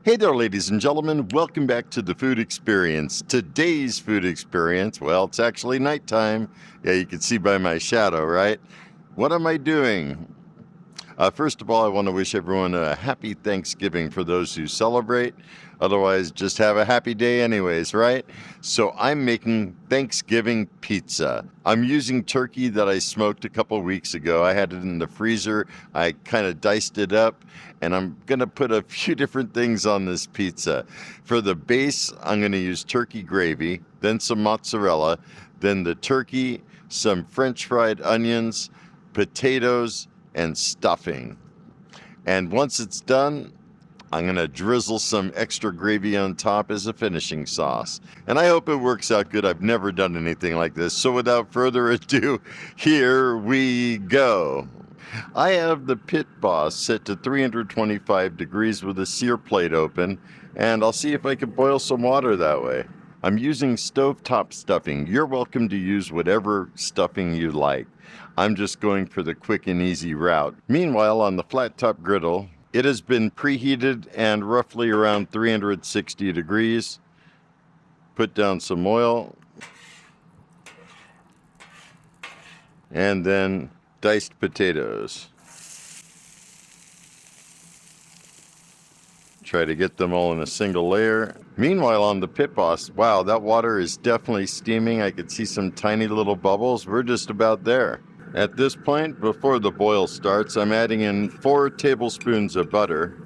Hey there, ladies and gentlemen. Welcome back to the food experience. Today's food experience, well, it's actually nighttime. Yeah, you can see by my shadow, right? What am I doing? First of all, I want to wish everyone a happy Thanksgiving for those who celebrate. Otherwise, just have a happy day anyways, right? So I'm making Thanksgiving pizza. I'm using turkey that I smoked a couple weeks ago. I had it in the freezer. I kind of diced it up, and I'm going to put a few different things on this pizza. For the base, I'm going to use turkey gravy, then some mozzarella, then the turkey, some French fried onions, potatoes, and stuffing. And once it's done, I'm going to drizzle some extra gravy on top as a finishing sauce. And I hope it works out good. I've never done anything like this. So without further ado, here we go. I have the Pit Boss set to 325 degrees with a sear plate open, and I'll see if I can boil some water that way. I'm using stovetop stuffing. You're welcome to use whatever stuffing you like. I'm just going for the quick and easy route. Meanwhile, on the flat top griddle, it has been preheated and roughly around 360 degrees. Put down some oil, and then diced potatoes. Try to get them all in a single layer. Meanwhile, on the Pit Boss, wow, that water is definitely steaming. I could see some tiny little bubbles. We're just about there. At this point, before the boil starts, I'm adding in 4 tablespoons of butter,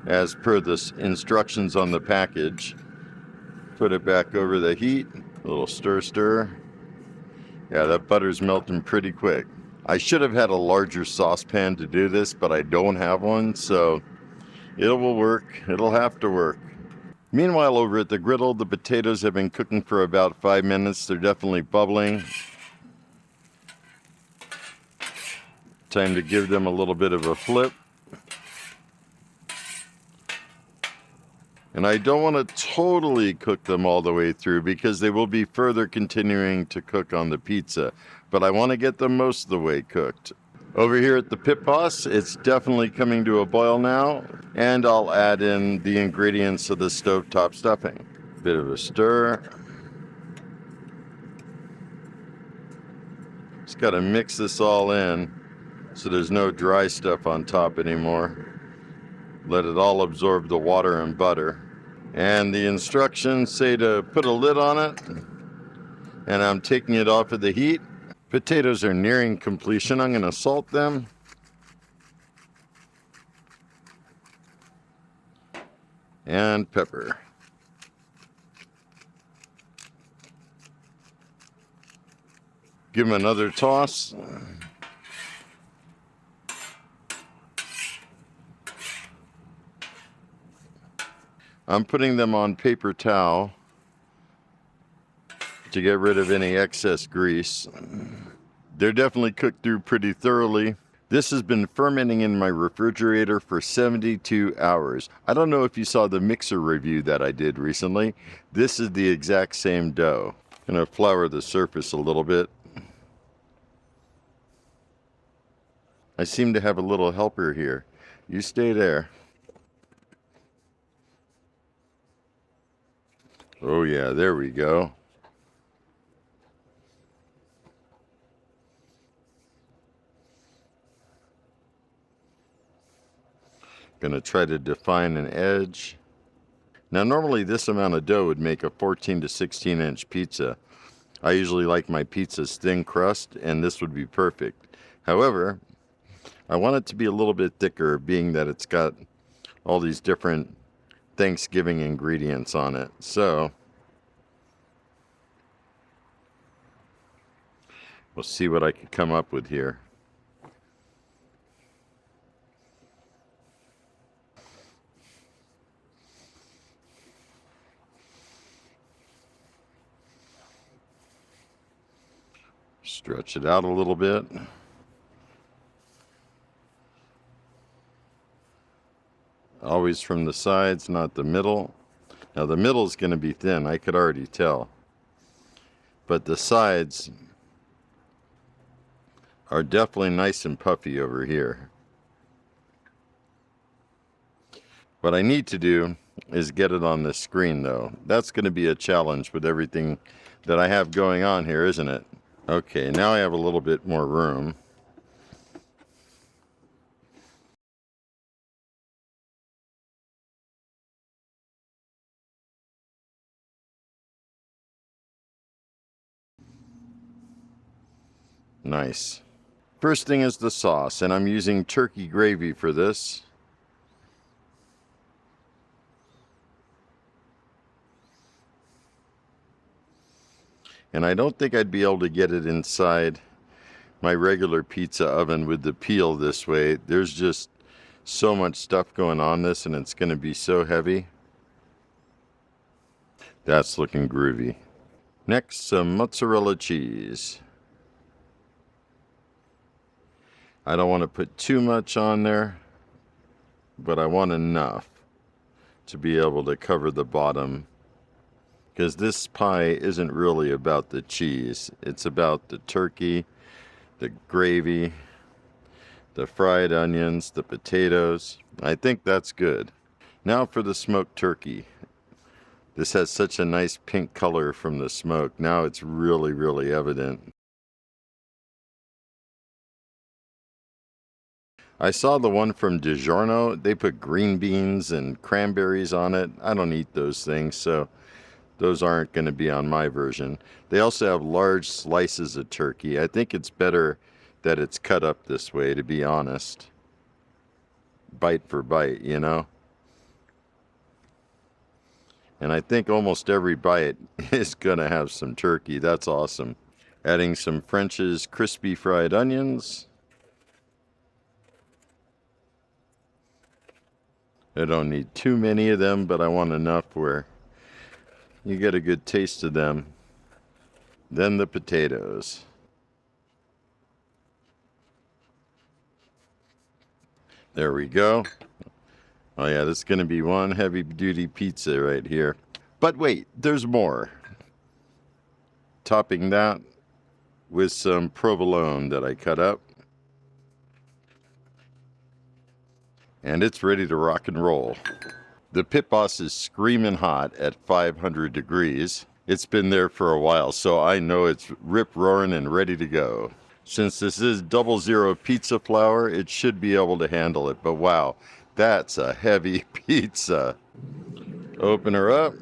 as per the instructions on the package. Put it back over the heat, a little stir. Yeah, that butter's melting pretty quick. I should have had a larger saucepan to do this, but I don't have one, so it will work. It'll have to work. Meanwhile, over at the griddle, the potatoes have been cooking for about 5 minutes. They're definitely bubbling. Time to give them a little bit of a flip. And I don't want to totally cook them all the way through because they will be further continuing to cook on the pizza. But I want to get them most of the way cooked. Over here at the Pit Boss, it's definitely coming to a boil now. And I'll add in the ingredients of the stovetop stuffing. Bit of a stir. Just got to mix this all in so there's no dry stuff on top anymore. Let it all absorb the water and butter. And the instructions say to put a lid on it. And I'm taking it off of the heat. Potatoes are nearing completion. I'm going to salt them. And pepper. Give them another toss. I'm putting them on paper towel to get rid of any excess grease. They're definitely cooked through pretty thoroughly. This has been fermenting in my refrigerator for 72 hours. I don't know if you saw the mixer review that I did recently. This is the exact same dough. I'm going to flour the surface a little bit. I seem to have a little helper here. You stay there. Oh yeah, there we go. Gonna try to define an edge. Now normally this amount of dough would make a 14 to 16 inch pizza. I usually like my pizzas thin crust, and this would be perfect. However, I want it to be a little bit thicker, being that it's got all these different Thanksgiving ingredients on it. So we'll see what I can come up with here. Stretch it out a little bit. Always from the sides, not the middle. Now the middle is going to be thin, I could already tell. But the sides are definitely nice and puffy over here. What I need to do is get it on the screen, though. That's going to be a challenge with everything that I have going on here, isn't it? Okay, now I have a little bit more room. Nice. First thing is the sauce, and I'm using turkey gravy for this. And I don't think I'd be able to get it inside my regular pizza oven with the peel this way. There's just so much stuff going on this, and it's going to be so heavy. That's looking groovy. Next, some mozzarella cheese. I don't want to put too much on there, but I want enough to be able to cover the bottom, because this pie isn't really about the cheese. It's about the turkey, the gravy, the fried onions, the potatoes. I think that's good. Now for the smoked turkey. This has such a nice pink color from the smoke. Now it's really, really evident. I saw the one from DiGiorno. They put green beans and cranberries on it. I don't eat those things, so those aren't going to be on my version. They also have large slices of turkey. I think it's better that it's cut up this way, to be honest. Bite for bite, you know? And I think almost every bite is going to have some turkey. That's awesome. Adding some French's crispy fried onions. I don't need too many of them, but I want enough where you get a good taste of them. Then the potatoes. There we go. Oh yeah, this is going to be one heavy-duty pizza right here. But wait, there's more. Topping that with some provolone that I cut up. And it's ready to rock and roll. The Pit Boss is screaming hot at 500 degrees. It's been there for a while, so I know it's rip-roaring and ready to go. Since this is 00 pizza flour, it should be able to handle it. But wow, that's a heavy pizza. Open her up,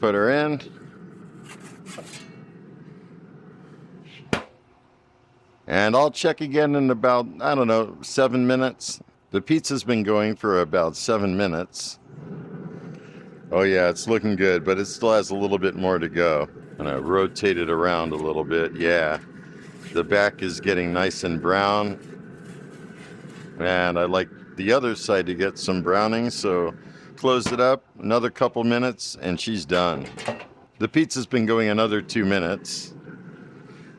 put her in. And I'll check again in about, I don't know, 7 minutes. The pizza's been going for about 7 minutes. Oh yeah, it's looking good, but it still has a little bit more to go. And I rotate it around a little bit. Yeah, the back is getting nice and brown. And I like the other side to get some browning, so close it up, another couple minutes, and she's done. The pizza's been going another 2 minutes.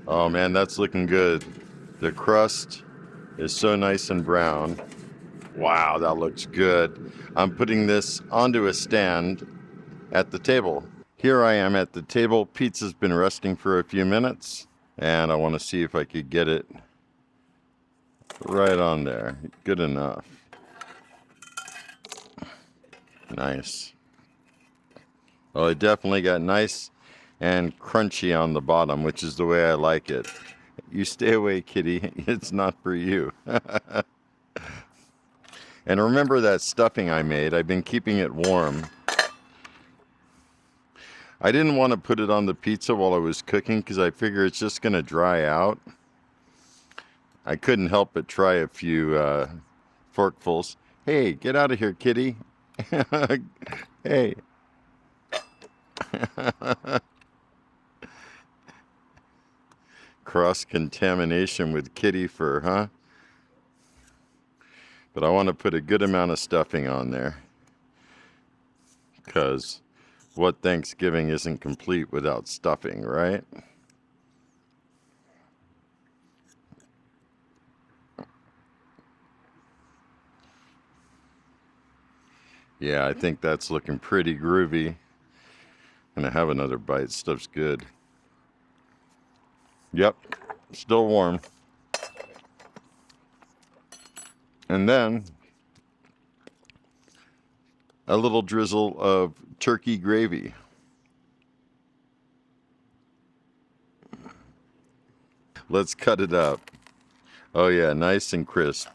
Oh man, that's looking good. The crust is so nice and brown. Wow, that looks good. I'm putting this onto a stand at the table. Here I am at the table. Pizza's been resting for a few minutes, and I want to see if I could get it right on there. Good enough. Nice. Oh, it definitely got nice and crunchy on the bottom, which is the way I like it. You stay away, kitty. It's not for you. And remember that stuffing I made? I've been keeping it warm. I didn't want to put it on the pizza while I was cooking because I figure it's just going to dry out. I couldn't help but try a few forkfuls. Hey, get out of here, kitty. Hey. Cross-contamination with kitty fur, huh? But I want to put a good amount of stuffing on there, because what Thanksgiving isn't complete without stuffing, right? Yeah, I think that's looking pretty groovy. And I have another bite. Stuff's good. Yep, still warm. And then a little drizzle of turkey gravy. Let's cut it up. Oh yeah, nice and crisp.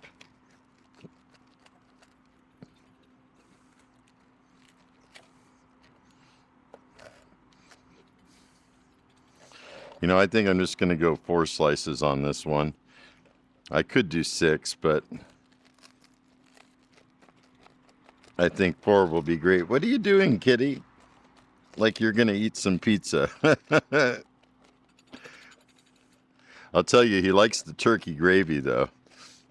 You know, I think I'm just going to go 4 slices on this one. I could do 6, but I think 4 will be great. What are you doing, kitty? Like you're going to eat some pizza. I'll tell you, he likes the turkey gravy, though.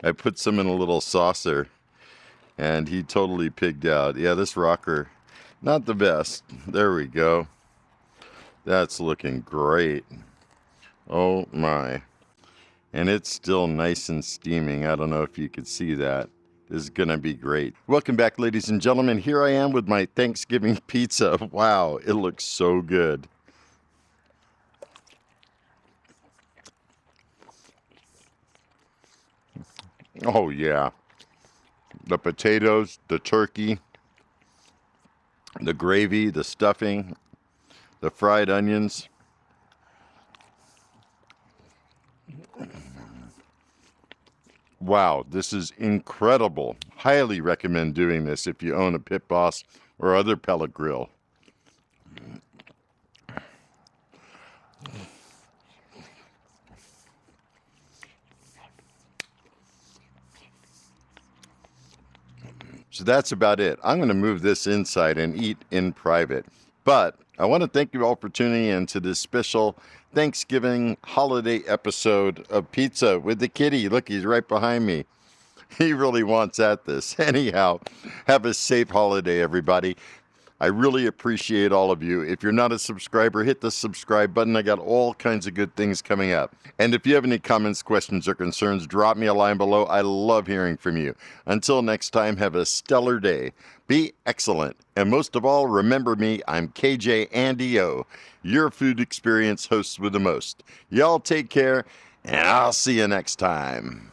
I put some in a little saucer, and he totally pigged out. Yeah, this rocker, not the best. There we go. That's looking great. Oh, my. And it's still nice and steaming. I don't know if you could see that. This is going to be great. Welcome back, ladies and gentlemen. Here I am with my Thanksgiving pizza. Wow, it looks so good. Oh, yeah. The potatoes, the turkey, the gravy, the stuffing, the fried onions. Wow, this is incredible. Highly recommend doing this if you own a Pit Boss or other pellet grill. So that's about it. I'm going to move this inside and eat in private. But I want to thank you all for tuning in to this special Thanksgiving holiday episode of Pizza with the Kitty. Look, he's right behind me. He really wants at this. Anyhow, have a safe holiday, everybody. I really appreciate all of you. If you're not a subscriber, hit the subscribe button. I got all kinds of good things coming up. And if you have any comments, questions, or concerns, drop me a line below. I love hearing from you. Until next time, have a stellar day. Be excellent. And most of all, remember me, I'm KJ Andy O, your food experience host with the most. Y'all take care, and I'll see you next time.